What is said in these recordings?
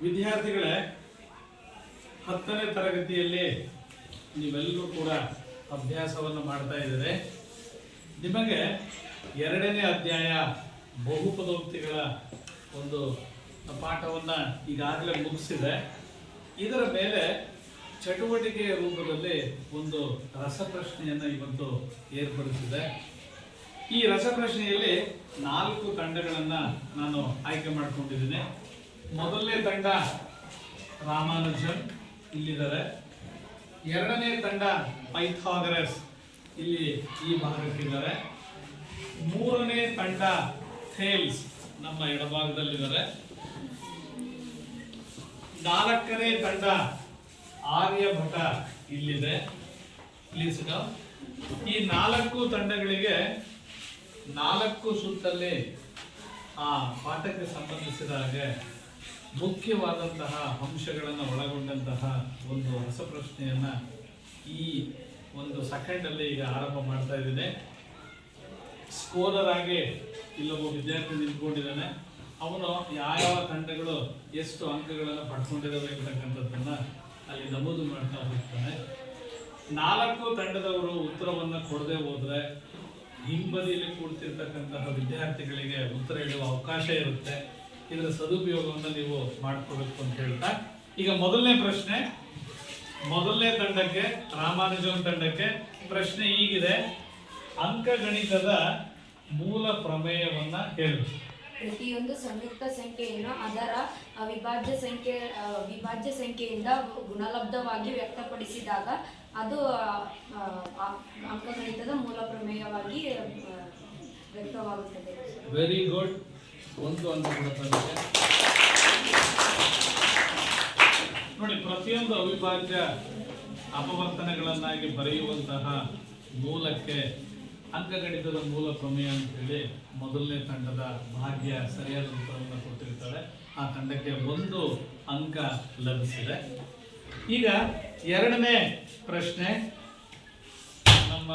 ವಿದ್ಯಾರ್ಥಿಗಳೇ, 10ನೇ ತರಗತಿಯಲ್ಲಿ ನೀವೆಲ್ಲರೂ ಕೂಡ ಅಭ್ಯಾಸವನ್ನು ಮಾಡ್ತಾ ಇದ್ದೀರಿ. ನಿಮಗೆ 2ನೇ ಅಧ್ಯಾಯ ಬಹುಪದೋಕ್ತಿಗಳ ಒಂದು ಪಾಠವನ್ನು ಈಗಾಗಲೇ ಮುಗಿಸಿದೆ. ಇದರ ಮೇಲೆ ಚಟುವಟಿಕೆಯ ರೂಪದಲ್ಲಿ ಒಂದು ರಸಪ್ರಶ್ನೆಯನ್ನು ಇವತ್ತು ಏರ್ಪಡಿಸಿದೆ. ಈ ರಸಪ್ರಶ್ನೆಯಲ್ಲಿ 4 ತಂಡಗಳನ್ನು ನಾನು ಆಯ್ಕೆ ಮಾಡಿಕೊಂಡಿದ್ದೀನಿ. ಮೊದಲನೇ ತಂಡ ರಾಮಾನುಜನ್ ಇಲ್ಲಿದ್ದಾರೆ. 2ನೇ ತಂಡ ಪೈಥಾಗರಸ್ ಇಲ್ಲಿ ಈ ಭಾಗಕ್ಕಿದ್ದಾರೆ. 3ನೇ ತಂಡ ಥೇಲ್ಸ್ ನಮ್ಮ ಎಡಭಾಗದಲ್ಲಿದ್ದಾರೆ. 4ನೇ ತಂಡ ಆರ್ಯಭಟ ಇಲ್ಲಿದೆ. ಪ್ಲೀಸ್ ಈ 4 ತಂಡಗಳಿಗೆ 4 ಸುತ್ತಲ್ಲಿ ಆ ಪಾಠಕ್ಕೆ ಸಂಬಂಧಿಸಿದ ಹಾಗೆ ಮುಖ್ಯವಾದಂತಹ ಅಂಶಗಳನ್ನು ಒಳಗೊಂಡಂತಹ ಒಂದು ರಸಪ್ರಶ್ನೆಯನ್ನು ಈ ಒಂದು ಸೆಕೆಂಡಲ್ಲಿ ಈಗ ಆರಂಭ ಮಾಡ್ತಾ ಇದ್ದೀನಿ. ಸ್ಕೋರರ್ ಆಗಿ ಇಲ್ಲೊಬ್ಬ ವಿದ್ಯಾರ್ಥಿ ನಿಂತ್ಕೊಂಡಿದ್ದಾನೆ. ಅವನು ಯಾವ ತಂಡಗಳು ಎಷ್ಟು ಅಂಕಗಳನ್ನು ಪಡ್ಕೊಂಡಿದ್ದಾವೆ ಅಂತಕ್ಕಂಥದ್ದನ್ನು ಅಲ್ಲಿ ನಮೂದು ಮಾಡ್ತಾ ಹೋಗ್ತಾನೆ. 4 ತಂಡದವರು ಉತ್ತರವನ್ನು ಕೊಡದೆ ಹೋದರೆ ಹಿಂಬದಿಯಲ್ಲಿ ಕೂಡ್ತಿರ್ತಕ್ಕಂತಹ ವಿದ್ಯಾರ್ಥಿಗಳಿಗೆ ಉತ್ತರ ಹೇಳುವ ಅವಕಾಶ ಇರುತ್ತೆ. ಇದರ ಸದುಪಯೋಗವನ್ನು ನೀವು ಮಾಡ್ಕೋಬೇಕು ಅಂತ ಹೇಳ್ತಾ, ಈಗ ಮೊದಲನೇ ಪ್ರಶ್ನೆ, ಮೊದಲನೇ ತಂಡಕ್ಕೆ ರಾಮಾನುಜನ್ ತಂಡಕ್ಕೆ ಪ್ರಶ್ನೆ ಹೀಗಿದೆ. ಅಂಕಗಣಿತದ ಮೂಲ ಪ್ರಮೇಯವನ್ನ ಹೇಳಿ. ಪ್ರತಿಯೊಂದು ಸಂಯುಕ್ತ ಸಂಖ್ಯೆಯನ್ನು ಅದರ ಅವಿಭಾಜ್ಯ ಸಂಖ್ಯೆಯಿಂದ ಗುಣಲಬ್ಧವಾಗಿ ವ್ಯಕ್ತಪಡಿಸಿದಾಗ ಅದು ಅಂಕಗಣಿತದ ಮೂಲ ಪ್ರಮೇಯವಾಗಿ ವ್ಯಕ್ತವಾಗುತ್ತದೆ. Very good. ಒಂದು ಅಂಕ ನೋಡಿ, ಪ್ರತಿಯೊಂದು ಅವಿಭಾಜ್ಯ ಅಪವರ್ತನಗಳನ್ನಾಗಿ ಬರೆಯುವಂತಹ ಮೂಲಕ್ಕೆ ಅಂಕಗಣಿತದ ಮೂಲ ಪ್ರಮೇಯ ಅಂತ ಹೇಳಿ ಮೊದಲನೇ ತಂಡದ ಭಾಗ್ಯ ಸರಿಯಾದ ಉತ್ತರವನ್ನು ಕೊಟ್ಟಿರ್ತಾರೆ. ಆ ತಂಡಕ್ಕೆ 1 ಅಂಕ ಲಭಿಸಿದೆ. ಈಗ 2ನೇ ಪ್ರಶ್ನೆ ನಮ್ಮ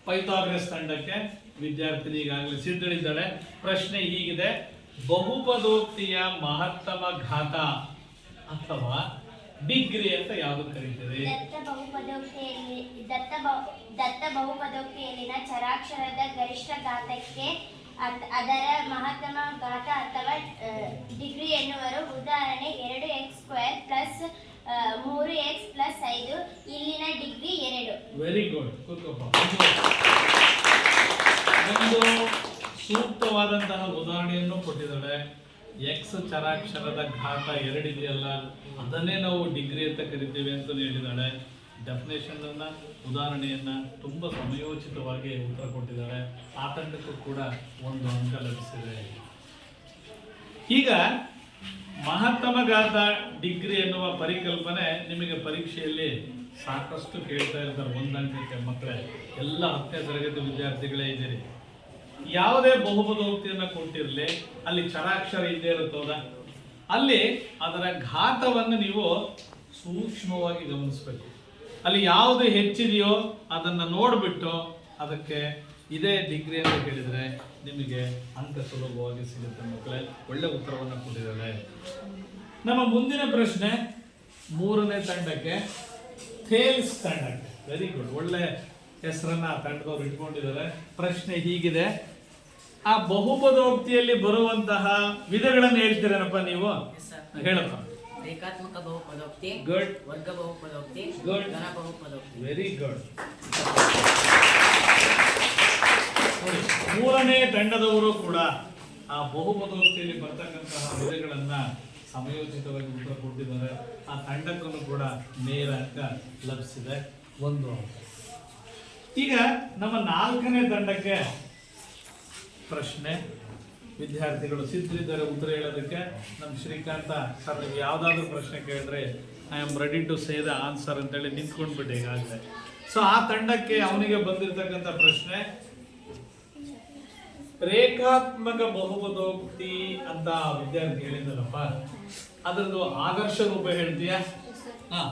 ಪೈಥಾಗರಸ್ ತಂಡಕ್ಕೆ ವಿದ್ಯಾರ್ಥಿನಿ ಈಗಾಗಲೇ ಸಿದ್ಧಳಿದ್ದಾಳೆ. ಪ್ರಶ್ನೆ ಹೀಗಿದೆ: ಬಹುಪದೋಕ್ತಿಯ ಮಹತ್ತಮ ಘಾತ ಅಥವಾ ಡಿಗ್ರಿ ಅಂತ ಯಾವುದು ಕರೀತೀರಿ? ದತ್ತ ಬಹುಪದೋಕ್ತಿಯಲ್ಲಿನ ಚರಾಕ್ಷರದ ಗರಿಷ್ಠ ಘಾತಕ್ಕೆ ಅದರ ಮಹತ್ತಮ ಘಾತ ಅಥವಾ ಡಿಗ್ರಿ ಎನ್ನುವರು. ಉದಾಹರಣೆ 2x² + 3x + 5. ಇಲ್ಲಿನ ಡಿಗ್ರಿ 2. Very good. ಒಂದು ಸೂಕ್ತವಾದಂತಹ ಉದಾಹರಣೆಯನ್ನು ಕೊಟ್ಟಿದ್ದಾಳೆ. ಎಕ್ಸ್ ಚರಾಕ್ಷರದ ಘಾತ 2 ಇದೆಯಲ್ಲ, ಅದನ್ನೇ ನಾವು ಡಿಗ್ರಿ ಅಂತ ಕರಿತೀವಿ ಅಂತ ಹೇಳಿದ್ದಾಳೆ. ಡೆಫಿನೇಷನ್ ಅನ್ನ, ಉದಾಹರಣೆಯನ್ನ ತುಂಬಾ ಸಮಯೋಚಿತವಾಗಿ ಉತ್ತರ ಕೊಟ್ಟಿದ್ದಾಳೆ. ಆ ತಂಡಕ್ಕೂ ಕೂಡ 1 ಅಂಕ ಲಭಿಸಿದೆ. ಈಗ ಮಹತ್ತಮ ಘಾತ ಡಿಗ್ರಿ ಎನ್ನುವ ಪರಿಕಲ್ಪನೆ ನಿಮಗೆ ಪರೀಕ್ಷೆಯಲ್ಲಿ ಸಾಕಷ್ಟು ಕೇಳ್ತಾ ಇರ್ತಾರೆ. 1 ಅಂಕಕ್ಕೆ ಮಕ್ಕಳೇ, ಎಲ್ಲ 10ನೇ ತರಗತಿ ವಿದ್ಯಾರ್ಥಿಗಳೇ ಇದ್ದೀರಿ. ಯಾವುದೇ ಬಹುಪದೋಕ್ತಿಯನ್ನು ಕೊಟ್ಟಿರಲಿ, ಅಲ್ಲಿ ಚರಾಕ್ಷರ ಇದ್ದೇ ಇರುತ್ತದ, ಅಲ್ಲಿ ಅದರ ಘಾತವನ್ನು ನೀವು ಸೂಕ್ಷ್ಮವಾಗಿ ಗಮನಿಸಬೇಕು. ಅಲ್ಲಿ ಯಾವುದು ಹೆಚ್ಚಿದೆಯೋ ಅದನ್ನು ನೋಡಿಬಿಟ್ಟು ಅದಕ್ಕೆ ಇದೇ ಡಿಗ್ರಿ ಅಂತ ಕೇಳಿದರೆ ನಿಮಗೆ ಅಂಕ ಸುಲಭವಾಗಿ ಸಿಗುತ್ತೆ. ಮಕ್ಕಳೇ, ಒಳ್ಳೆ ಉತ್ತರವನ್ನು ಕೊಟ್ಟಿದ್ದಾರೆ. ನಮ್ಮ ಮುಂದಿನ ಪ್ರಶ್ನೆ 3ನೇ ತಂಡಕ್ಕೆ, ಥೇಲ್ಸ್ ತಂಡಕ್ಕೆ. Very good. ಒಳ್ಳೆ ಹೆಸರನ್ನ ತಂಡದವ್ರು ಇಟ್ಕೊಂಡಿದ್ದಾರೆ. ಪ್ರಶ್ನೆ ಹೀಗಿದೆ: ಆ ಬಹುಪದೋಕ್ತಿಯಲ್ಲಿ ಬರುವಂತಹ ವಿಧಗಳನ್ನು ಹೇಳ್ತೀರೇನಪ್ಪ ನೀವು? ಹೇಳಪ್ಪ. ರೇಖಾತ್ಮಕ ಬಹುಪದೋಕ್ತಿ, ಗುಡ್. ವರ್ಗ ಬಹುಪದೋಕ್ತಿ, ಗುಡ್. ಘನ ಬಹುಪದೋಕ್ತಿ. Very good. 3ನೇ ತಂಡದವರು ಕೂಡ ಆ ಬಹುಪದೋಕ್ತಿಯಲ್ಲಿ ಬರ್ತಕ್ಕಂತಹ ವಿಧಗಳನ್ನ ಸಮಯೋಚಿತವಾಗಿ ಉತ್ತರ ಕೊಟ್ಟಿದ್ದಾರೆ. ಆ ತಂಡಕ್ಕೂ ಕೂಡ ನೇರ ಅಂಕ ಲಭಿಸಿದೆ, 1 ಅಂಕ. ಈಗ ನಮ್ಮ 4ನೇ ತಂಡಕ್ಕೆ ಪ್ರಶ್ನೆ. ವಿದ್ಯಾರ್ಥಿಗಳು ಸಿದ್ಧರಿದ್ದಾರೆ ಉತ್ತರ ಹೇಳೋದಕ್ಕೆ. ನಮ್ಮ ಶ್ರೀಕಾಂತ ಸರ್, ನೀವು ಯಾವುದಾದ್ರೂ ಪ್ರಶ್ನೆ ಕೇಳಿದ್ರೆ I am ready to say the answer ಅಂತೇಳಿ ನಿಂತ್ಕೊಂಡ್ಬಿಟ್ಟೆ ಈಗಾಗಲೇ. ಸೊ ಆ ತಂಡಕ್ಕೆ ಅವನಿಗೆ ಬಂದಿರತಕ್ಕಂಥ ಪ್ರಶ್ನೆ, ರೇಖಾತ್ಮಕ ಬಹುಪದೋಕ್ತಿ ಅಂತ ವಿದ್ಯಾರ್ಥಿ ಹೇಳಿದನಪ್ಪ, ಅದರದ್ದು ಆದರ್ಶ ರೂಪ ಹೇಳ್ತೀಯಾ? ಹಾ.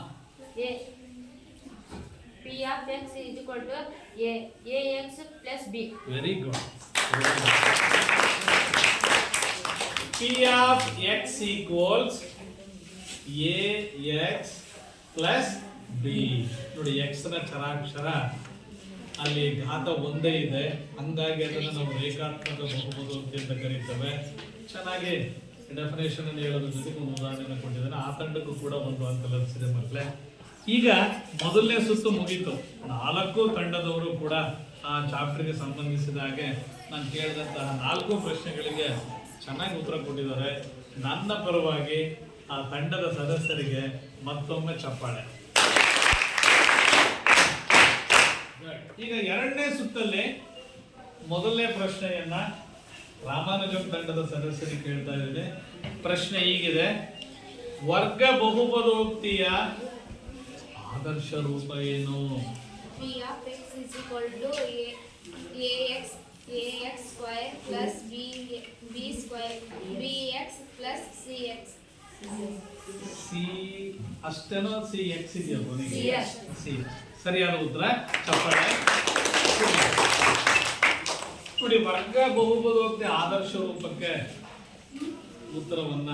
P of x is equal to ax plus b. Very good. P of x equals A X plus B. ನೋಡಿ ಎಕ್ಸ್ ನ ಚರಾಕ್ಷರ ಅಲ್ಲಿ ಘಾತ ಒಂದೇ ಇದೆ, ಹಂಗಾಗಿ ಅದನ್ನು ನಾವು ರೇಖಾತ್ಮಕ ಬಹುಪದೋಕ್ತಿ ಅಂತ ಕರೀತೇವೆ. ಚೆನ್ನಾಗಿ ಡೆಫಿನೇಷನ್ ಅನ್ನು ಹೇಳೋದ್ರ ಜೊತೆಗೆ ಒಂದು ಉದಾಹರಣೆಯನ್ನು ಕೊಟ್ಟಿದ್ದಾನೆ. ಆ ತಂಡಕ್ಕೂ ಕೂಡ ಒಂದು ಅಂಕ ಲಭಿಸಿದೆ ಮಕ್ಕಳೇ. ಈಗ ಮೊದಲನೇ ಸುತ್ತು ಮುಗೀತು. 4 ತಂಡದವರು ಕೂಡ ಆ ಚಾಪ್ಟರ್ಗೆ ಸಂಬಂಧಿಸಿದ ಹಾಗೆ ನಾನು ಕೇಳಿದಂತಹ 4 ಪ್ರಶ್ನೆಗಳಿಗೆ ಚೆನ್ನಾಗಿ ಉತ್ತರ ಕೊಟ್ಟಿದ್ದಾರೆ. ನನ್ನ ಪರವಾಗಿ ಆ ತಂಡದ ಸದಸ್ಯರಿಗೆ ಮತ್ತೊಮ್ಮೆ ಚಪ್ಪಾಳೆ. ಈಗ ಎರಡನೇ ಸುತ್ತಲ್ಲಿ ಮೊದಲನೇ ಪ್ರಶ್ನೆಯನ್ನ ರಾಮಾನುಜಂ ತಂಡದ ಸದಸ್ಯರಿಗೆ ಕೇಳ್ತಾ ಇದ್ದೇನೆ. ಪ್ರಶ್ನೆ ಹೀಗಿದೆ: ವರ್ಗ ಬಹುಪದೋಕ್ತಿಯ ಆದರ್ಶ ರೂಪ ಏನು? P of x is equal to ax square plus b square bx plus cx. C ಅಷ್ಟೇನೋ ಸಿ ಎಕ್ಸ್ ಇದೆಯಾ ಕೊನೆಗೆ? Yes. ಸಿ ಸರಿಯಾದ ಉತ್ತರ, ಚಪ್ಪಾಳೆ. ನೋಡಿ, ವರ್ಗ ಬಹುಪದೋಕ್ತಿ ಆದರ್ಶ ರೂಪಕ್ಕೆ ಉತ್ತರವನ್ನ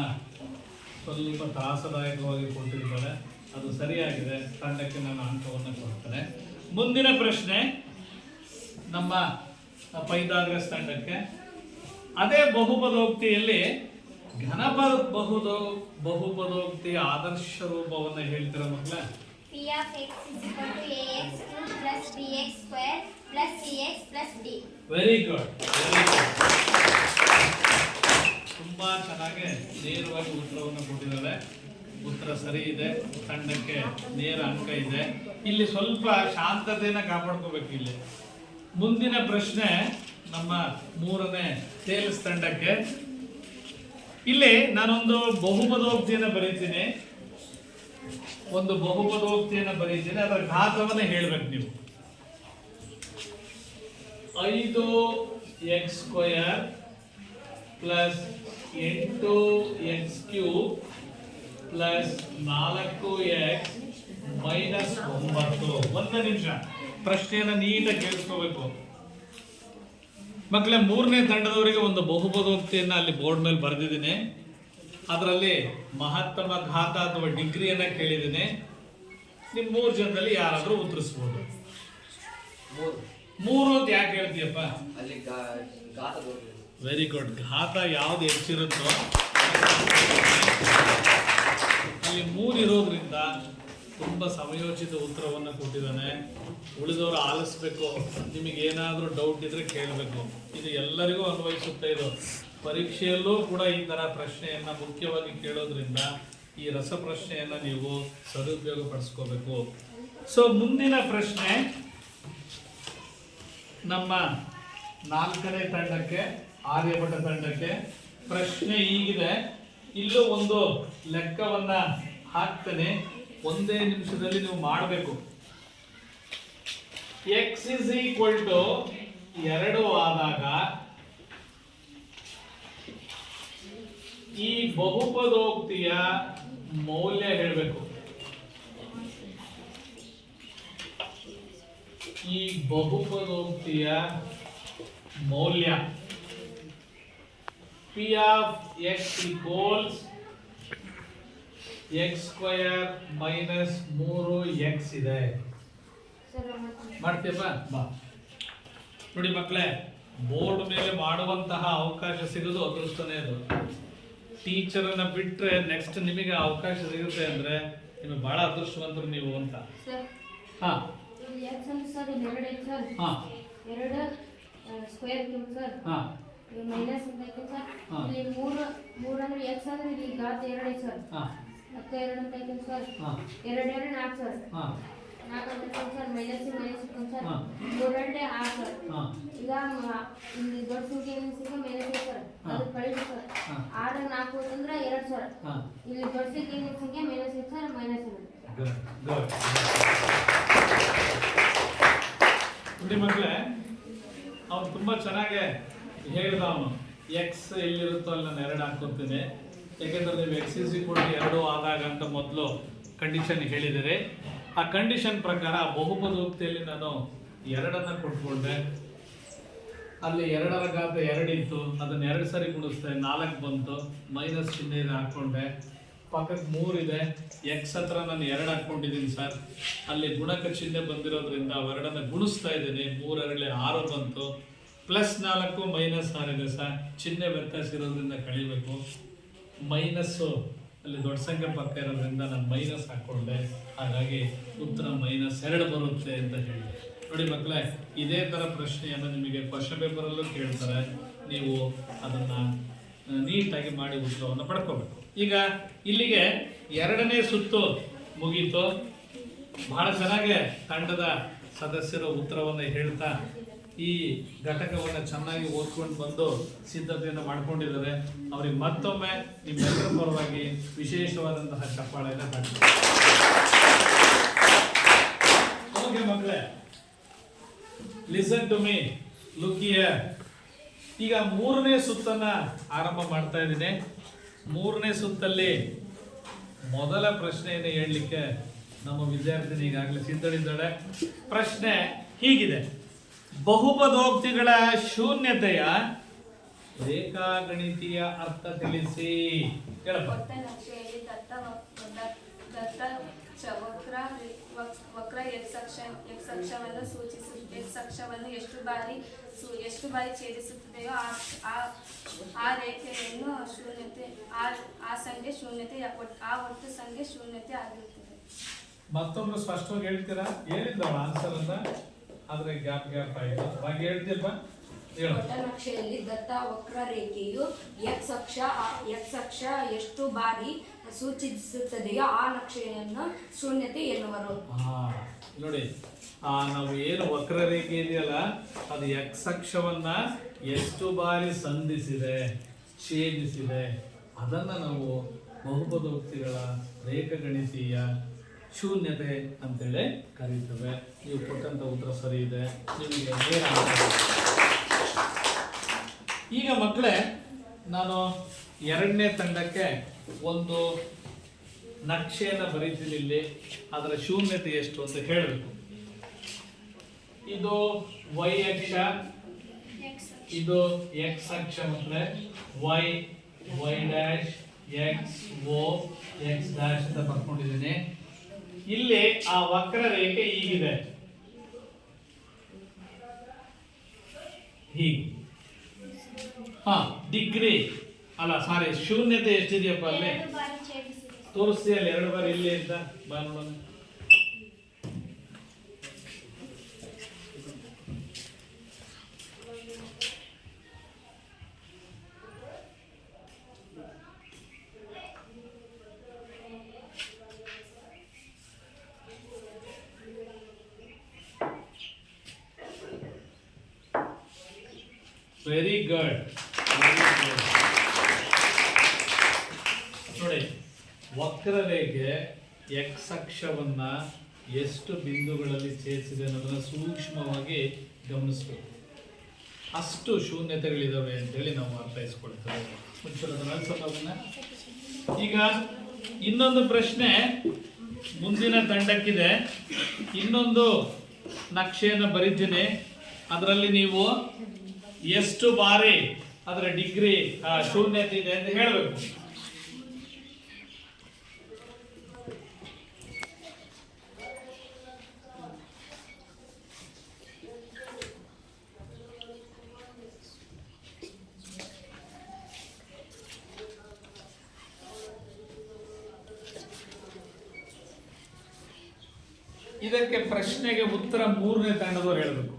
ಸ್ವಲ್ಪ ತ್ರಾಸದಾಯಕವಾಗಿ ಕೊಟ್ಟಿರ್ತಾರೆ. ಅದು ಸರಿಯಾಗಿದೆ, ತಂಡಕ್ಕೆ ನಾನು ಅಂಕವನ್ನು ಕೊಡ್ತೇನೆ. ಮುಂದಿನ ಪ್ರಶ್ನೆ ನಮ್ಮ ಪೈಥಾಗರಸ್ ತಂಡಕ್ಕೆ. ಅದೇ ಬಹುಪದೋಕ್ತಿಯಲ್ಲಿ ಬಹುಪದೋಕ್ತಿಯ ಆದರ್ಶ ರೂಪವನ್ನು ಹೇಳ್ತೀರ ಮಕ್ಕಳ? P of x is equal to ax cube plus bx square plus cx plus d. Very good, ತುಂಬಾ ಚೆನ್ನಾಗಿ ನೇರವಾಗಿ ಉತ್ತರವನ್ನು ಕೊಟ್ಟಿದ್ದಾರೆ. ಉತ್ತರ ಸರಿ ಇದೆ, ತಂಡಕ್ಕೆ ನೇರ ಅಂಕ ಇದೆ. ಇಲ್ಲಿ ಸ್ವಲ್ಪ ಶಾಂತತೆಯನ್ನು ಕಾಪಾಡ್ಕೋಬೇಕು. ಇಲ್ಲಿ ಮುಂದಿನ ಪ್ರಶ್ನೆ ನಮ್ಮ 3ನೇ ಸೇಲ್ಸ್ ತಂಡಕ್ಕೆ. ಇಲ್ಲಿ ನಾನೊಂದು ಬಹುಪದೋಕ್ತಿಯನ್ನು ಬರೀತೀನಿ. ಅದರ ಘಾತವನ್ನ ಹೇಳ್ಬೇಕು ನೀವು. 5x² plus 8x³ plus 4x minus 9. ಒಂದು ನಿಮಿಷ, ಪ್ರಶ್ನೆಯನ್ನು ನೀಟಾಗಿ ಕೇಳಿಸ್ಕೋಬೇಕು ಮಕ್ಕಳೇ. 3ನೇ ತಂಡದವರಿಗೆ ಒಂದು ಬಹುಪದೋಕ್ತಿಯನ್ನು ಅಲ್ಲಿ ಬೋರ್ಡ್ ಮೇಲೆ ಬರೆದಿದ್ದೀನಿ. ಅದರಲ್ಲಿ ಮಹತ್ತಮ ಘಾತ ಅಥವಾ ಡಿಗ್ರಿಯನ್ನ ಕೇಳಿದ್ದೀನಿ. ನಿಮ್ಮ 3 ಜನದಲ್ಲಿ ಯಾರಾದರೂ ಉತ್ತರಿಸ್ಬೋದು. 3 ಅಂತ ಯಾಕೆ ಹೇಳ್ತೀಯಪ್ಪ? Very good. ಘಾತ ಯಾವ್ದು ಹೆಚ್ಚಿರುತ್ತೋ ಅಲ್ಲಿ 3 ಇರೋದ್ರಿಂದ ತುಂಬಾ ಸಮಯೋಚಿತ ಉತ್ತರವನ್ನು ಕೊಟ್ಟಿದ್ದಾನೆ. ಉಳಿದವರು ಆಲಿಸ್ಬೇಕು. ನಿಮಗೆ ಏನಾದರೂ ಡೌಟ್ ಇದ್ರೆ ಕೇಳಬೇಕು. ಇದು ಎಲ್ಲರಿಗೂ ಅನ್ವಯಿಸುತ್ತೆ. ಇದು ಪರೀಕ್ಷೆಯಲ್ಲೂ ಕೂಡ ಈ ತರ ಪ್ರಶ್ನೆಯನ್ನ ಮುಖ್ಯವಾಗಿ ಕೇಳೋದ್ರಿಂದ ಈ ರಸಪ್ರಶ್ನೆಯನ್ನ ನೀವು ಸದುಪಯೋಗ ಪಡಿಸ್ಕೋಬೇಕು. ಸೊ ಮುಂದಿನ ಪ್ರಶ್ನೆ ನಮ್ಮ 4ನೇ ತಂಡಕ್ಕೆ, ಆರ್ಯಭಟ ತಂಡಕ್ಕೆ. ಪ್ರಶ್ನೆ ಹೀಗಿದೆ. ಇಲ್ಲೂ ಒಂದು ಲೆಕ್ಕವನ್ನ ಹಾಕ್ತೇನೆ, ಒಂದೇ ನಿಮಿಷದಲ್ಲಿ ನೀವು ಮಾಡಬೇಕು. x is equal to 2 ಆದಾಗ ಈ ಬಹುಪದೋಕ್ತಿಯ ಮೌಲ್ಯ ಹೇಳಬೇಕು. ಈ ಬಹುಪದೋಕ್ತಿಯ ಮೌಲ್ಯ P of x equals x² minus 3x ಇದೆ. ಮಾಡ್ತೀಯಪ್ಪ? ಬಾ. ನೋಡಿ ಮಕ್ಕಳೇ, ಬೋರ್ಡ್ ಮೇಲೆ ಮಾಡುವಂತಹ ಅವಕಾಶ ಸಿಗೋದು ಅದೃಷ್ಟನೇ. ಅದು ಟೀಚರನ್ನ ಬಿಟ್ರೆ ನೆಕ್ಸ್ಟ್ ನಿಮಗೆ ಅವಕಾಶ ಸಿಗುತ್ತೆ ಅಂದ್ರೆ ನಿಮಗೆ ಬಹಳ ಅದೃಷ್ಟವಂತರು ನೀವು ಅಂತ. ಹಾ ಸರ್ 2x ಸರ್, ಹಾ 2 ಸ್ಕ್ವೇರ್ ಕ್ಯೂಬ್ ಸರ್, ಹಾ ಮೈನಸ್ ಅಂತ ಐತೆ ಸರ್. ಇಲ್ಲಿ 3 ಅಂದ್ರೆ x ಅಂದ್ರೆ ಇಲ್ಲಿ ಘಾತ 2 ಐತೆ ಸರ್. ಹಾ ಮತ್ತೆ 2 ಅಂತ ಐತೆ ಸರ್. ಹಾ 2 2 4 ಸರ್. ಹಾ 4 ಅಂತ ಐತೆ ಸರ್. ಮೈನಸ್ ಇಟ್ಕೊಂಡು ಸರ್. ಹಾ 3 2 6 ಸರ್. ಹಾ ಈಗ ಇಲ್ಲಿ ದೊಡ್ಡ ಸಂಖ್ಯೆ ಏನಿದೆ ಮೈನಸ್ ಇದೆ ಸರ್, ಅದು ಕಳಿಸಿ ಸರ್. 6 4 ಅಂತಂದ್ರೆ 2 ಸರ್. ಹಾ ಇಲ್ಲಿ ದೊಡ್ಡ ಸಂಖ್ಯೆ ಮೈನಸ್ ಇದೆ ಸರ್, ಮೈನಸ್ ಇದೆ. ಗುಡ್. ನೋಡಿ ಮಕ್ಕಳೇ, ಅವನು ತುಂಬಾ ಚೆನ್ನಾಗಿ ಹೇಳಿದ. ಅವನು ಎಕ್ಸ್ ಎಲ್ಲಿರುತ್ತೋ ಅಲ್ಲಿ ನಾನು 2 ಹಾಕೋತೀನಿ. ಯಾಕೆಂದ್ರೆ ನೀವು x is equal to 2 ಆದಾಗ ಅಂತ ಮೊದಲು ಕಂಡೀಷನ್ ಹೇಳಿದರೆ, ಆ ಕಂಡೀಷನ್ ಪ್ರಕಾರ ಬಹುಪದೋಕ್ತಿಯಲ್ಲಿ ನಾನು 2ಅನ್ನ ಕೊಟ್ಕೊಂಡೆ. ಅಲ್ಲಿ 2ರ ಘಾತ 2 ಇತ್ತು, ಅದನ್ನ 2 ಸರಿ ಗುಣಿಸ್ದೆ, 4 ಬಂತು, ಮೈನಸ್ ಚಿಹ್ನೆ ಹಾಕೊಂಡೆ. ಪಕ್ಕಕ್ಕೆ 3 ಇದೆ, ಎಕ್ಸ್ ಹತ್ರ ನಾನು 2 ಹಾಕೊಂಡಿದ್ದೀನಿ ಸರ್. ಅಲ್ಲಿ ಗುಣಕ ಚಿಹ್ನೆ ಬಂದಿರೋದ್ರಿಂದ ಅವೆರಡನ್ನ ಗುಣಿಸ್ತಾ ಇದ್ದೀನಿ. 3 2 6 ಬಂತು. +4 -6 ಇದೆ ಸರ್. ಚಿಹ್ನೆ ವ್ಯತ್ಯಾಸಿರೋದ್ರಿಂದ ಕಳಿಬೇಕು. ಮೈನಸ್ಸು ಅಲ್ಲಿ ದೊಡ್ಡ ಸಂಖ್ಯೆ ಪಕ್ಕ ಇರೋದ್ರಿಂದ ನಾನು ಮೈನಸ್ ಹಾಕ್ಕೊಂಡೆ. ಹಾಗಾಗಿ ಉತ್ತರ -2 ಬರುತ್ತೆ ಅಂತ ಹೇಳಿ. ನೋಡಿ ಮಕ್ಕಳೇ, ಇದೇ ಥರ ಪ್ರಶ್ನೆಯನ್ನು ನಿಮಗೆ ಕ್ವಶನ್ ಪೇಪರಲ್ಲೂ ಕೇಳ್ತಾರೆ. ನೀವು ಅದನ್ನು ನೀಟಾಗಿ ಮಾಡಿ ಉತ್ತರವನ್ನು ಪಡ್ಕೋಬೇಕು. ಈಗ ಇಲ್ಲಿಗೆ 2ನೇ ಸುತ್ತು ಮುಗೀತು. ಬಹಳ ಚೆನ್ನಾಗಿ ತಂಡದ ಸದಸ್ಯರು ಉತ್ತರವನ್ನು ಹೇಳ್ತಾ ಈ ಘಟಕವನ್ನು ಚೆನ್ನಾಗಿ ಓದ್ಕೊಂಡು ಬಂದು ಸಿದ್ಧತೆಯನ್ನು ಮಾಡ್ಕೊಂಡಿದ್ದಾರೆ. ಅವ್ರಿಗೆ ಮತ್ತೊಮ್ಮೆ ನಿಮ್ಮೆಲ್ಲರ ಪರವಾಗಿ ವಿಶೇಷವಾದಂತಹ ಚಪ್ಪಾಳೆಯನ್ನು ಹಾಕ್ತಾರೆ. ಓಕೆ ಮಕ್ಕಳೇ, listen to me, look here. ಈಗ 3ನೇ ಸುತ್ತನ್ನ ಆರಂಭ ಮಾಡ್ತಾ ಇದ್ದೀನಿ. 3ನೇ ಸುತ್ತಲ್ಲಿ ಮೊದಲ ಪ್ರಶ್ನೆಯನ್ನು ಹೇಳಲಿಕ್ಕೆ ನಮ್ಮ ವಿದ್ಯಾರ್ಥಿನಿ ಈಗಾಗಲೇ ಸಿದ್ಧಳಿದ್ದಾಳೆ. ಪ್ರಶ್ನೆ ಹೀಗಿದೆ: ಬಹುಪದೋಕ್ತಿಗಳ ಶೂನ್ಯತೆಯ ರೇಖಾಗಣಿತೀಯ ಅರ್ಥ ತಿಳಿಸಿ. ಹೇಳಪ್ಪ. ನಕ್ಷೆಯಲ್ಲಿ ವಕ್ರ x ಅಕ್ಷವನ್ನು x ಅಕ್ಷವನ್ನು ಎಷ್ಟು ಬಾರಿ ಛೇದಿಸುತ್ತದೆಯೋ ಆ ರೇಖೆಯನ್ನು ಶೂನ್ಯತೆ, ಆ ಸಂಖ್ಯೆ ಶೂನ್ಯತೆ, ಆ ಒಟ್ಟು ಸಂಖ್ಯೆ ಶೂನ್ಯತೆ ಆಗಿರುತ್ತದೆ. ಮತ್ತೊಮ್ಮೆ ಸ್ಪಷ್ಟವಾಗಿ ಹೇಳ್ತೀರಾ? ಹೇಳಿದ್ದವ ಆನ್ಸರ್ ಅನ್ನ, ಆದ್ರೆ ಗ್ಯಾಪ್ ಆಯ್ತು. ಹಾಗೆ ಹೇಳ್ತೀರಪ್ಪ, ಹೇಳು. ನಕ್ಷೆಯಲ್ಲಿ ದತ್ತ ವಕ್ರರೇಖೆಯು x ಅಕ್ಷ ಎಷ್ಟು ಬಾರಿ ಸೂಚಿಸುತ್ತದೆಯೋ ಆ ನಕ್ಷೆಯನ್ನು ಶೂನ್ಯತೆ ಎನ್ನುವರು. ನೋಡಿ, ನಾವು ಏನು ವಕ್ರರೇಖೆ ಇದೆಯಲ್ಲ, ಅದು x ಅಕ್ಷವನ್ನ ಎಷ್ಟು ಬಾರಿ ಸಂಧಿಸಿದೆ, ಛೇದಿಸಿದೆ, ಅದನ್ನ ನಾವು ಬಹುಪದೋಕ್ತಿಗಳ ರೇಖಾಗಣಿತೀಯ ಶೂನ್ಯತೆ ಅಂತೇಳಿ ಕರೀತೇವೆ. ನೀವು ಕೊಟ್ಟಂತ ಉತ್ತರ ಸರಿ ಇದೆ. ನಿಮಗೆ ನೇರ ಅಂಕ. ಈಗ ಮಕ್ಕಳೇ, ನಾನು 2ನೇ ತಂಡಕ್ಕೆ ಒಂದು ನಕ್ಷೆಯನ್ನು ಬರೀತೀನಿ. ಇಲ್ಲಿ ಅದರ ಶೂನ್ಯತೆ ಎಷ್ಟು ಅಂತ ಹೇಳಬೇಕು. ಇದು y ಅಕ್ಷ, ಇದು x ಅಕ್ಷ ಮಕ್ಕಳೇ. y dash x o x dash ಅಂತ ಬರ್ಕೊಂಡಿದ್ದೀನಿ. ಇಲ್ಲಿ ಆ ವಕ್ರರೇಖೆ ಹೀಗಿದೆ, ಹೀಗೆ. ಡಿಗ್ರಿ ಅಲ್ಲ, ಸಾರಿ, ಶೂನ್ಯತೆ ಎಷ್ಟಿದೆಯಪ್ಪ ಅಲ್ಲಿ ತೋರಿಸ್ತೀಯ ಅಲ್ಲಿ 2 ಬಾರಿ ಇಲ್ಲಿ ಅಂತ ಬಾ ನೋಡೋಣ. Very good. ನೋಡಿ, ವಕ್ರರೇಖೆ x ಅಕ್ಷವನ್ನ ಎಷ್ಟು ಬಿಂದುಗಳಲ್ಲಿ ಛೇದಿಸಿದೆ ಅನ್ನೋದನ್ನ ಸೂಕ್ಷ್ಮವಾಗಿ ಗಮನಿಸಬೇಕು. ಅಷ್ಟು ಶೂನ್ಯತೆಗಳಿದಾವೆ ಅಂತೇಳಿ ನಾವು ಅರ್ಥೈಸ್ಕೊಳ್ತೇವೆ. ಈಗ ಇನ್ನೊಂದು ಪ್ರಶ್ನೆ ಮುಂದಿನ ತಂಡಕ್ಕಿದೆ. ಇನ್ನೊಂದು ನಕ್ಷೆಯನ್ನು ಬರೀತೀನಿ. ಅದರಲ್ಲಿ ನೀವು ಎಷ್ಟು ಬಾರಿ ಅದರ ಡಿಗ್ರಿ ಶೂನ್ಯತೆ ಇದೆ ಅಂತ ಹೇಳಬೇಕು. ಇದಕ್ಕೆ ಪ್ರಶ್ನೆಗೆ ಉತ್ತರ 3ನೇ ತಂಡದವ್ರು ಹೇಳಬೇಕು.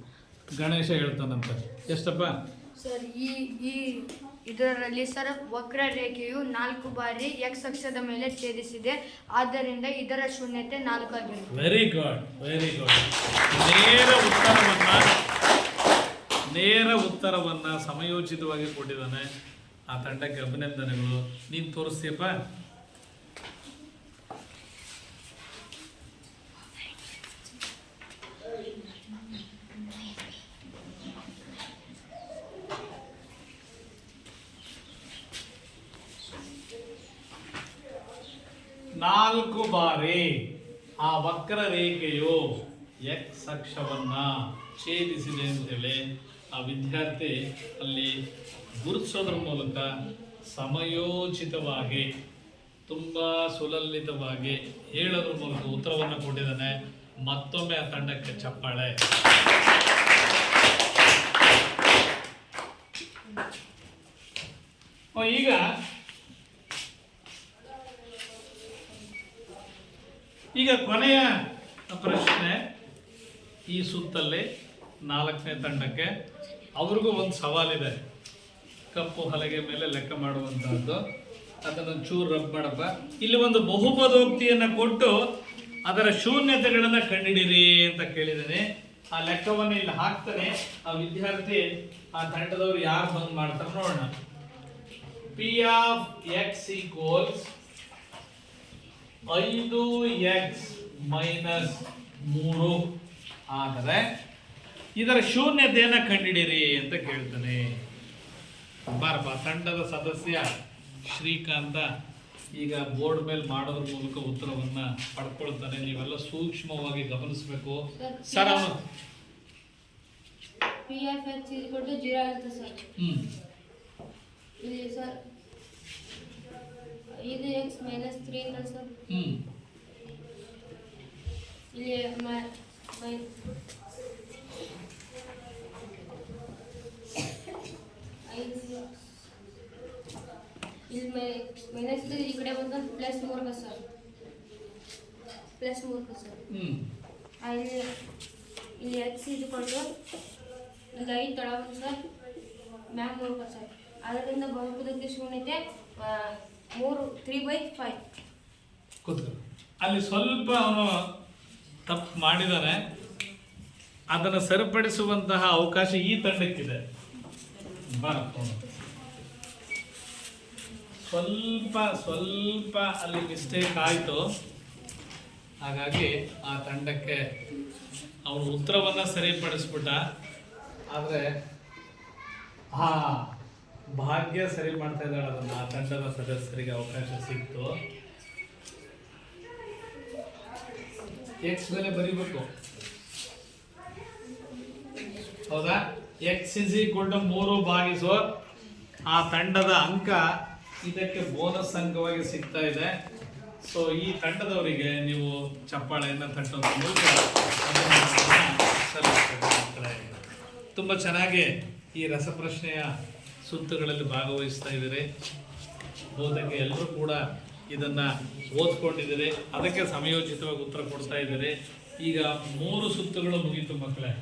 ಗಣೇಶ ಹೇಳ್ತಾನಂತ. ಎಷ್ಟಪ್ಪ ಸರ್? ಇದರಲ್ಲಿ ಸರ್ ವಕ್ರರೇಖೆಯು 4 ಬಾರಿ x ಅಕ್ಷದ ಮೇಲೆ ಛೇದಿಸಿದೆ, ಆದ್ದರಿಂದ ಇದರ ಶೂನ್ಯತೆ 4 ಆಗಿರುತ್ತೆ. Very good, very good. ನೇರ ಉತ್ತರವನ್ನ ಸಮಯೋಚಿತವಾಗಿ ಕೊಟ್ಟಿದ್ದಾನೆ. ಆ ತಂಡಕ್ಕೆ ಅಭಿನಂದನೆಗಳು. ನೀನು ತೋರಿಸ್ತೀಯಪ್ಪ. ನಾಲ್ಕು ಬಾರಿ ಆ ವಕ್ರರೇಖೆಯು x ಅಕ್ಷವನ್ನ ಛೇದಿಸಿದೆ ಅಂತೇಳಿ ಆ ವಿದ್ಯಾರ್ಥಿ ಅಲ್ಲಿ ಗುರುತಿಸೋದ್ರ ಮೂಲಕ ಸಮಯೋಚಿತವಾಗಿ ತುಂಬಾ ಸುಲಲಿತವಾಗಿ ಹೇಳೋದ್ರ ಮೂಲಕ ಉತ್ತರವನ್ನು ಕೊಟ್ಟಿದ್ದಾನೆ. ಮತ್ತೊಮ್ಮೆ ಆ ತಂಡಕ್ಕೆ ಚಪ್ಪಾಳೆ. ಈಗ ಕೊನೆಯ ಪ್ರಶ್ನೆ ಈ ಸುತ್ತಲ್ಲಿ 4ನೇ ತಂಡಕ್ಕೆ. ಅವ್ರಿಗೂ ಒಂದು ಸವಾಲಿದೆ, ಕಪ್ಪು ಹಲಗೆ ಮೇಲೆ ಲೆಕ್ಕ ಮಾಡುವಂತಹದ್ದು. ಅದನ್ನು ಚೂರು ರಬ್ ಮಾಡಪ್ಪ. ಇಲ್ಲಿ ಒಂದು ಬಹುಪದೋಕ್ತಿಯನ್ನು ಕೊಟ್ಟು ಅದರ ಶೂನ್ಯತೆಗಳನ್ನು ಕಂಡುಹಿಡಿಯಿರಿ ಅಂತ ಕೇಳಿದ್ದೇನೆ. ಆ ಲೆಕ್ಕವನ್ನು ಇಲ್ಲಿ ಹಾಕ್ತಾನೆ ಆ ವಿದ್ಯಾರ್ಥಿ. ಆ ತಂಡದವರು ಯಾರು ಬಂದ್ ಮಾಡ್ತಾರೆ ನೋಡೋಣ. P of X equals 5x minus 3 ಆದರೆ ಇದರ ಶೂನ್ಯತೆಯನ್ನು ಕಂಡುಹಿಡಿಯಿರಿ ಅಂತ ಕೇಳ್ತಾನೆ. ಬಾರಪ್ಪ, ತಂಡದ ಸದಸ್ಯ ಶ್ರೀಕಾಂತ ಈಗ ಬೋರ್ಡ್ ಮೇಲೆ ಮಾಡೋದ್ರ ಮೂಲಕ ಉತ್ತರವನ್ನ ಪಡ್ಕೊಳ್ತಾನೆ. ನೀವೆಲ್ಲ ಸೂಕ್ಷ್ಮವಾಗಿ ಗಮನಿಸಬೇಕು ಸರ್. ಅವನು P of X equal to 0 ಆಗುತ್ತೆ ಸರ್. ಇಲ್ಲಿ ಸರ್ 5x ಮೈನಸ್ 3 ಅಂತ ಸರ್. ಇಲ್ಲಿ ಮೈನಸ್ ಈ ಕಡೆ ಬಂದ ಪ್ಲಸ್ 3 ಸರ್. Plus 3 sir. ಇಲ್ಲಿ ಎಕ್ಸ್ ಇದ್ಕೊಂಡು ಇಲ್ಲಿ 5 ತಳ ಬಂದು ಸರ್, ಮ್ಯಾಮ್ 3 ಸರ್. ಅದರಿಂದ ಬಹುಪದೋಕ್ತಿ ಶೂನ್ಯತೆ 3/5. ಕೂತ್ಕೊ. ಅಲ್ಲಿ ಸ್ವಲ್ಪ ಅವನು ತಪ್ಪು ಮಾಡಿದಾನೆ. ಅದನ್ನು ಸರಿಪಡಿಸುವಂತಹ ಅವಕಾಶ ಈ ತಂಡಕ್ಕಿದೆ. ಸ್ವಲ್ಪ ಅಲ್ಲಿ ಮಿಸ್ಟೇಕ್ ಆಯಿತು. ಹಾಗಾಗಿ ಆ ತಂಡಕ್ಕೆ ಅವನು ಉತ್ತರವನ್ನು ಸರಿಪಡಿಸ್ಬಿಟ್ಟ. ಆದರೆ ಭಾಗ್ಯ ಸರಿ ಮಾಡ್ತಾ ಇದ್ದಾಳೆ. ಅದನ್ನು ಆ ತಂಡದ ಸದಸ್ಯರಿಗೆ ಅವಕಾಶ ಸಿಕ್ತು. ಎಕ್ಸ್ ಬೆಲೆ ಬರೀಬೇಕು, ಹೌದಾ? ಎಕ್ಸ್ ಇಸ್ ಈಕ್ವಲ್ ಟು 3 ಆ ತಂಡದ ಅಂಕ ಇದಕ್ಕೆ ಬೋನಸ್ ಅಂಕವಾಗಿ ಸಿಗ್ತಾ ಇದೆ. ಸೊ ಈ ತಂಡದವರಿಗೆ ನೀವು ಚಪ್ಪಾಳೆಯನ್ನು ತಟ್ಟೋದ್ರ ಮೂಲಕ ತುಂಬ ಚೆನ್ನಾಗಿ ಈ ರಸಪ್ರಶ್ನೆಯ ಸುತ್ತುಗಳಲ್ಲಿ ಭಾಗವಹಿಸ್ತಾ ಇದ್ದೀರಿ. ಬಹುತೇಕ ಎಲ್ಲರೂ ಕೂಡ ಇದನ್ನು ಓದ್ಕೊಂಡಿದ್ದೀರಿ, ಅದಕ್ಕೆ ಸಮಯೋಚಿತವಾಗಿ ಉತ್ತರ ಕೊಡ್ತಾ ಇದ್ದೀರಿ. ಈಗ 3 ಸುತ್ತುಗಳು ಮುಗೀತು ಮಕ್ಕಳೇ,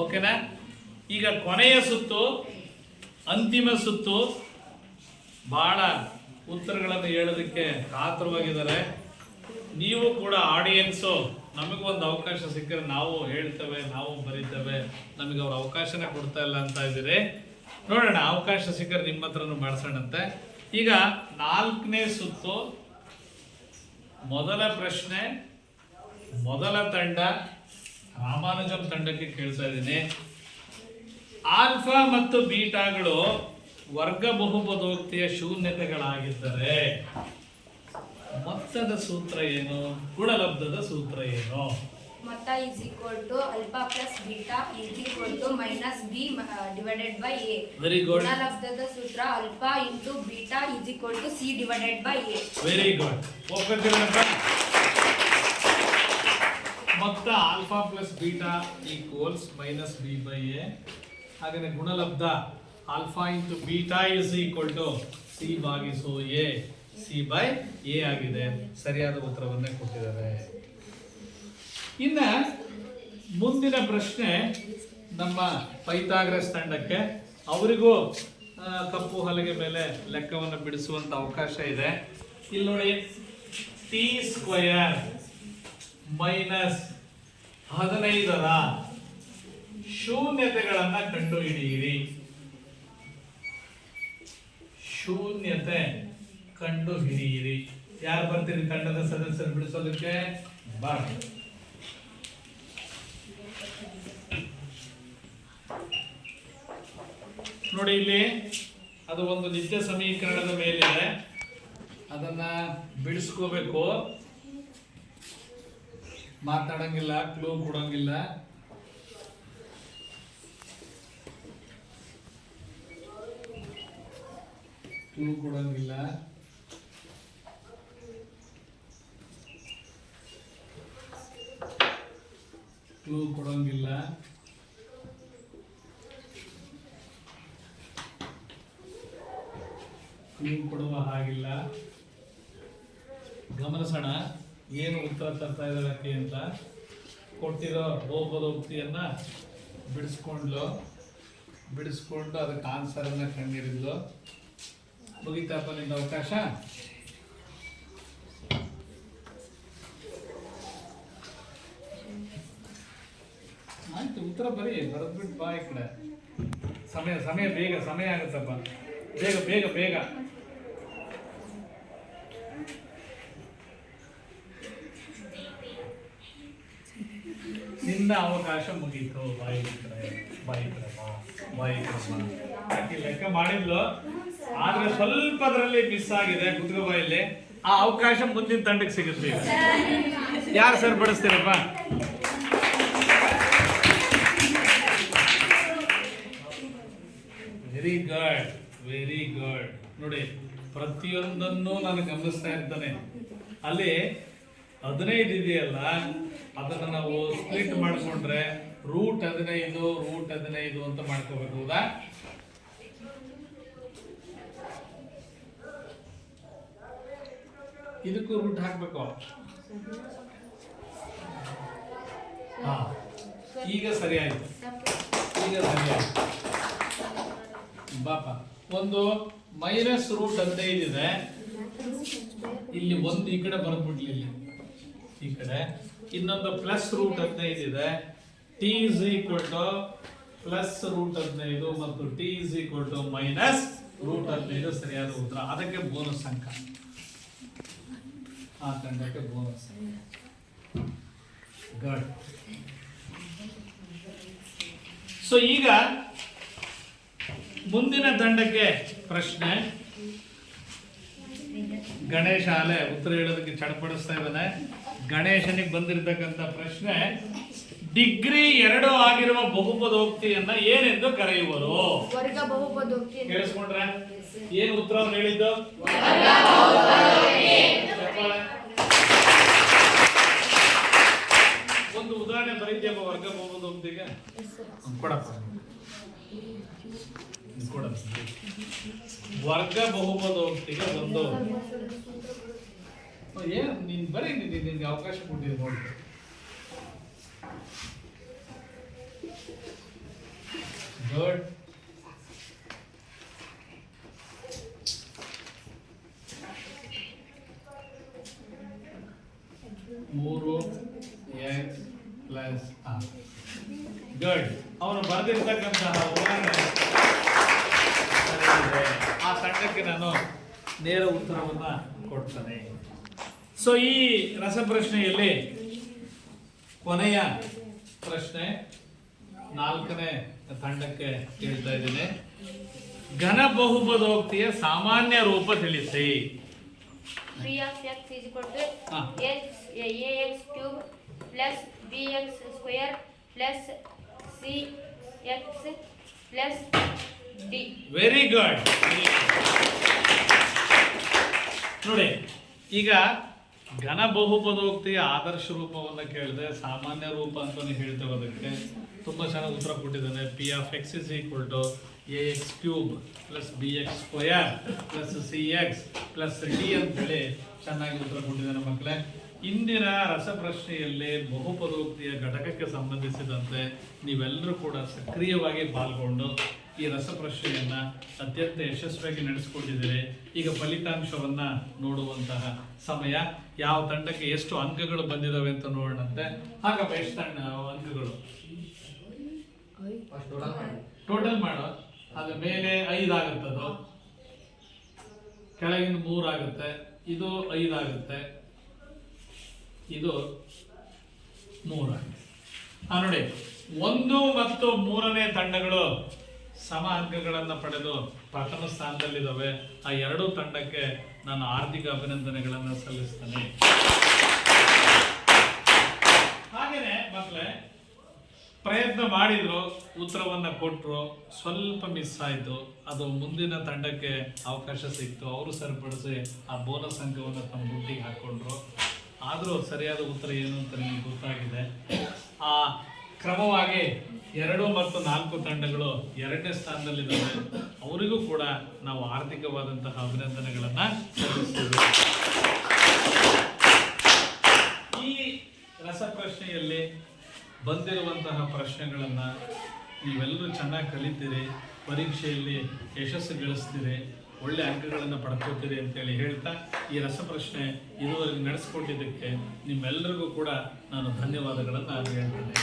ಓಕೆನಾ? ಈಗ ಕೊನೆಯ ಸುತ್ತು, ಅಂತಿಮ ಸುತ್ತು. ಭಾಳ ಉತ್ತರಗಳನ್ನು ಹೇಳೋದಕ್ಕೆ ಕಾತರವಾಗಿದ್ದಾರೆ. ನೀವು ಕೂಡ ಆಡಿಯನ್ಸು, ನಮಗೊಂದು ಅವಕಾಶ ಸಿಕ್ಕರೆ ನಾವು ಹೇಳ್ತೇವೆ, ನಾವು ಬರೀತೇವೆ, ನಮಗೆ ಅವ್ರ ಅವಕಾಶನೇ ಕೊಡ್ತಾ ಇಲ್ಲ ಅಂತ ಇದ್ದೀರಿ. ನೋಡೋಣ, ಅವಕಾಶ ಸಿಕ್ಕರೆ ನಿಮ್ಮ ಹತ್ರನೂ ಮಾಡಿಸೋಣಂತೆ. ಈಗ 4ನೇ ಸುತ್ತು, ಮೊದಲ ಪ್ರಶ್ನೆ. ಮೊದಲ ತಂಡ ರಾಮಾನುಜಂ ತಂಡಕ್ಕೆ ಕೇಳ್ತಾ ಇದ್ದೀನಿ. ಆಲ್ಫಾ ಮತ್ತು ಬೀಟಾಗಳು ವರ್ಗ ಬಹುಪದೋಕ್ತಿಯ ಶೂನ್ಯತೆಗಳಾಗಿದ್ದರೆ ಮೊತ್ತದ ಸೂತ್ರ ಏನು? ಗುಣಲಬ್ಧದ ಸೂತ್ರ ಏನು? ಮೊತ್ತ is equal to alpha plus beta is equal to minus b divided by a. Very good. ಗುಣಲಬ್ಧದ ಸೂತ್ರ alpha into beta is equal to c divided by a. Very good. ಮೊತ್ತ alpha plus beta equals minus B by A. ಹಾಗೆ ಗುಣಲಬ್ಧ alpha into beta is equal to C ಭಾಗಿಸು ಎ, C by A ಆಗಿದೆ. ಸರಿಯಾದ ಉತ್ತರವನ್ನೇ ಕೊಟ್ಟಿದ್ದಾರೆ. ಇನ್ನ ಮುಂದಿನ ಪ್ರಶ್ನೆ ನಮ್ಮ ಪೈಥಾಗರಸ್ ತಂಡಕ್ಕೆ. ಅವರಿಗೂ ಕಪ್ಪು ಹಲಗೆ ಮೇಲೆ ಲೆಕ್ಕವನ್ನು ಬಿಡಿಸುವಂತ ಅವಕಾಶ ಇದೆ. ಇಲ್ಲಿ ನೋಡಿ, ಟಿ ಸ್ಕ್ವಯರ್ ಮೈನಸ್ 15ರ ಶೂನ್ಯತೆಗಳನ್ನ ಕಂಡು ಹಿಡಿಯಿರಿ. ಶೂನ್ಯತೆ ಕಂಡು ಹಿಡಿಯಿರಿ. ಯಾರು ಬರ್ತೀರಿ ತಂಡದ ಸದಸ್ಯರು ಬಿಡಿಸೋದಕ್ಕೆ? ಬಾರ. ನೋಡಿ, ಇಲ್ಲಿ ಅದು ಒಂದು ನಿತ್ಯ ಸಮೀಕರಣದ ಮೇಲಿದೆ, ಅದನ್ನ ಬಿಡಿಸ್ಕೋಬೇಕು. ಮಾತಾಡಂಗಿಲ್ಲ, ಕ್ಲೂ ಕೊಡಂಗಿಲ್ಲ. ಕ್ಲೂ ಕೊಡೋಂಗಿಲ್ಲ. ಕ್ಲೂ ಕೊಡುವ ಹಾಗಿಲ್ಲ. ಗಮನಿಸೋಣ ಏನು ಉತ್ತರ ತರ್ತಾ ಇದ್ದಾರೆ ಅಕ್ಕಿ ಅಂತ. ಕೊಟ್ಟಿರೋ ಬಹುಪದೋಕ್ತಿಯನ್ನ ಬಿಡಿಸ್ಕೊಂಡು ಅದಕ್ಕೆ ಆನ್ಸರನ್ನು ಕಂಡಿಡಿದ್ಲು. ಮುಗಿತಪ್ಪ ನಿನ್ನ ಅವಕಾಶ. ಆಯ್ತು, ಉತ್ತರ ಬರೆದ್ಬಿಟ್ಟು ಬಾ ಈ ಕಡೆ. ಸಮಯ ಬೇಗ ಸಮಯ ಆಗುತ್ತಪ್ಪ. ಬೇಗ ಬೇಗ ಬೇಗ. ನಿನ್ನ ಅವಕಾಶ ಮುಗೀತು. ಬಾಯಿ ಲೆಕ್ಕ ಮಾಡಿದ್ಲು, ಆದ್ರೆ ಸ್ವಲ್ಪ ಅದರಲ್ಲಿ ಮಿಸ್ ಆಗಿದೆ ಕುತ್ಕೋಬಾಯಲ್ಲಿ. ಆ ಅವಕಾಶ ಮುಂದಿನ ತಂಡಕ್ಕೆ ಸಿಗುತ್ತೆ. ಯಾರು ಸರ್ ಬಡಿಸ್ತೀರಪ್ಪ? Very good. ನೋಡಿ, ಪ್ರತಿಯೊಂದನ್ನು ನಾನು ಗಮನಿಸ್ತಾ ಇರ್ತಾನೆ. ಅಲ್ಲಿ 15 ಇದೆಯಲ್ಲ, ಅದನ್ನು ನಾವು ಸ್ಪ್ಲಿಟ್ ಮಾಡಿಕೊಂಡ್ರೆ ರೂಟ್ 15 ಅಂತ ಮಾಡ್ಕೋಬೇಕು. ಹೌದಾ? ಇದಕ್ಕೂ ರೂಟ್ ಹಾಕ್ಬೇಕು. ಹಾ, ಈಗ ಸರಿಯಾಯ್ತು. ಬಾಪ, ಒಂದು -√15 ಇದೆ. ಇಲ್ಲಿ ಒಂದು ಈ ಕಡೆ ಬರೆದ್ಬಿಡ್ಲಿ, ಇಲ್ಲಿ ಈ ಕಡೆ ಇನ್ನೊಂದು +√15 ಇದೆ. t = +√15 ಮತ್ತು t -√15 ಸರಿಯಾದ ಉತ್ತರ. ಅದಕ್ಕೆ ಬೋನಸ್ ಅಂಕ. ಆ ತಂಡಕ್ಕೆ ಬೋನಸ್. ಗುಡ್. ಸೊ ಈಗ ಮುಂದಿನ ತಂಡಕ್ಕೆ ಪ್ರಶ್ನೆ. ಗಣೇಶ ಅಲೆ ಉತ್ತರ ಹೇಳೋದಕ್ಕೆ ಚಡಪಡಿಸ್ತಾ ಇದ್ದಾನೆ. ಗಣೇಶನಿಗೆ ಬಂದಿರತಕ್ಕಂತ ಪ್ರಶ್ನೆ, ಡಿಗ್ರಿ 2 ಆಗಿರುವ ಬಹುಪದೋಕ್ತಿಯನ್ನ ಏನೆಂದು ಕರೆಯುವರು? ವರ್ಗ ಬಹುಪದೋಕ್ತಿ. ಕೇಳಿಸ್ಕೊಂಡ್ರೆ ಏನು ಉತ್ತರ ಅವ್ರು ಹೇಳಿದ್ದು? ಒಂದು ಉದಾಹರಣೆ ಬರೀದ್ಯಪ್ಪ ವರ್ಗ ಬಹುಪದೋಕ್ತಿಗೆ? ಕೊಡಪ್ಪ. ವರ್ಗ ಬಹುಪದೋಕ್ತಿಗೆ ಒಂದು ಏನು ನೀನು ಬರೀ, ನಿನ್ಗೆ ಅವಕಾಶ ಕೊಟ್ಟಿದೆ ನೋಡಿ. ಗುಡ್. ಗುಡ್. ಅವನು ಬರೆದಿರ್ತಕ್ಕಂತಹ ಉದಾಹರಣೆ ಆ ತಂಡಕ್ಕೆ ನಾನು ನೇರ ಉತ್ತರವನ್ನ ಕೊಡ್ತೇನೆ. ಸೊ ಈ ರಸಪ್ರಶ್ನೆಯಲ್ಲಿ ಕೊನೆಯ ಪ್ರಶ್ನೆ 4ನೇ ತಂಡಕ್ಕೆ ಕೇಳ್ತಾ ಇದ್ದೇನೆ. ಘನ ಬಹುಪದೋಕ್ತಿಯ ಸಾಮಾನ್ಯ ರೂಪ ತಿಳಿಸಿ. P(x) = ax³ + bx² + cx + d. Very good. ನೋಡಿ, ಈಗ ಘನ ಬಹುಪದೋಕ್ತಿಯ ಆದರ್ಶ ರೂಪವನ್ನು ಕೇಳಿದೆ, ಸಾಮಾನ್ಯ ರೂಪ ಅಂತಾನೆ ಹೇಳ್ತೇವೆ. ಅದಕ್ಕೆ ತುಂಬಾ ಚೆನ್ನಾಗಿ ಉತ್ತರ ಕೊಟ್ಟಿದ್ದಾನೆ. P(x) = ax³ + bx² + cx + d ಅಂತ ಹೇಳಿ ಚೆನ್ನಾಗಿ ಉತ್ತರ ಕೊಟ್ಟಿದ್ದಾನೆ ಮಕ್ಕಳೇ. ಇಂದಿನ ರಸಪ್ರಶ್ನೆಯಲ್ಲಿ ಬಹುಪದೋಕ್ತಿಯ ಘಟಕಕ್ಕೆ ಸಂಬಂಧಿಸಿದಂತೆ ನೀವೆಲ್ಲರೂ ಕೂಡ ಸಕ್ರಿಯವಾಗಿ ಪಾಲ್ಗೊಂಡು ಈ ರಸಪ್ರಶ್ನೆಯನ್ನ ಅತ್ಯಂತ ಯಶಸ್ವಿಯಾಗಿ ನಡೆಸಿಕೊಂಡಿದ್ದೀರಿ. ಈಗ ಫಲಿತಾಂಶವನ್ನ ನೋಡುವಂತಹ ಸಮಯ. ಯಾವ ತಂಡಕ್ಕೆ ಎಷ್ಟು ಅಂಕಗಳು ಬಂದಿದ್ದಾವೆ ಅಂತ ನೋಡೋಣಂತೆ. ಹಾಗಪ್ಪ, ಎಷ್ಟು ಅಂಕಗಳು ಟೋಟಲ್ ಮಾಡೋ. ಅದ್ರ ಮೇಲೆ 5 ಆಗುತ್ತದು, ಕೆಳಗಿನ 3 ಆಗುತ್ತೆ, ಇದು 5 ಆಗುತ್ತೆ, ಇದು 3 ಆಗುತ್ತೆ. ನೋಡಿ, 1 ಮತ್ತು 3ನೇ ತಂಡಗಳು ಸಮ ಅಂಕಗಳನ್ನು ಪಡೆದು ಪ್ರಥಮ ಸ್ಥಾನದಲ್ಲಿದ್ದಾವೆ. ಆ 2 ತಂಡಕ್ಕೆ ನಾನು ಆರ್ಥಿಕ ಅಭಿನಂದನೆಗಳನ್ನು ಸಲ್ಲಿಸ್ತೇನೆ. ಹಾಗೇನೆ ಮಕ್ಕಳೇ, ಪ್ರಯತ್ನ ಮಾಡಿದ್ರು, ಉತ್ತರವನ್ನ ಕೊಟ್ಟರು, ಸ್ವಲ್ಪ ಮಿಸ್ ಆಯಿತು. ಅದು ಮುಂದಿನ ತಂಡಕ್ಕೆ ಅವಕಾಶ ಸಿಕ್ತು. ಅವರು ಸರಿಪಡಿಸಿ ಆ ಬೋನಸ್ ಅಂಕವನ್ನು ತಮ್ಮ ಬುಟ್ಟಿಗೆ ಹಾಕ್ಕೊಂಡ್ರು. ಆದರೂ ಸರಿಯಾದ ಉತ್ತರ ಏನು ಅಂತ ನಿಮಗೆ ಗೊತ್ತಾಗಿದೆ. ಆ ಕ್ರಮವಾಗಿ 2 ಮತ್ತು 4 ತಂಡಗಳು 2ನೇ ಸ್ಥಾನದಲ್ಲಿದ್ದಾವೆ. ಅವರಿಗೂ ಕೂಡ ನಾವು ಆರ್ಥಿಕವಾದಂತಹ ಅಭಿನಂದನೆಗಳನ್ನು ಸಲ್ಲಿಸ್ತೇವೆ. ಈ ರಸಪ್ರಶ್ನೆಯಲ್ಲಿ ಬಂದಿರುವಂತಹ ಪ್ರಶ್ನೆಗಳನ್ನು ನೀವೆಲ್ಲರೂ ಚೆನ್ನಾಗಿ ಕಲಿತೀರಿ, ಪರೀಕ್ಷೆಯಲ್ಲಿ ಯಶಸ್ಸು ಗಳಿಸ್ತೀರಿ, ಒಳ್ಳೆ ಅಂಕಗಳನ್ನು ಪಡ್ಕೋತೀರಿ ಅಂತೇಳಿ ಹೇಳ್ತಾ ಈ ರಸಪ್ರಶ್ನೆ ಇದುವರೆಗೆ ನಡೆಸ್ಕೊಟ್ಟಿದ್ದಕ್ಕೆ ನಿಮ್ಮೆಲ್ಲರಿಗೂ ಕೂಡ ನಾನು ಧನ್ಯವಾದಗಳನ್ನು ಹೇಳ್ತೇನೆ.